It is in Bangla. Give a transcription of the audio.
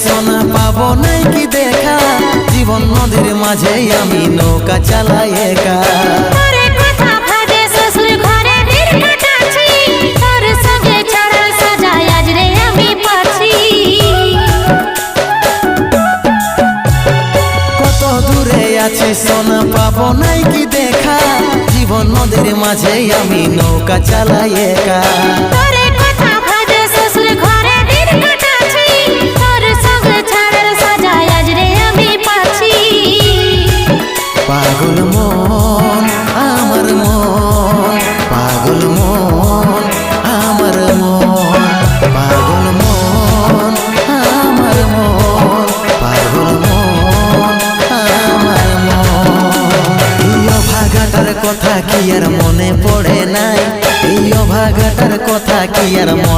সোনা পাবো নাই কি দেখা, জীবন নদীর মাঝে আমি নৌকা চালাই একা। কত দূরে আছি সোনা পাবো নাই কি দেখা, জীবন নদীর মাঝে আমি নৌকা চালাই একা। পাগল মন আমার মন, পাগল মন আমার মন, পাগল মন আমার মন, পাগল মন আমার মন। এই অভাগাটার কথা কি আর মনে পড়ে নাই, এই অভাগাটার কথা কি আর মনে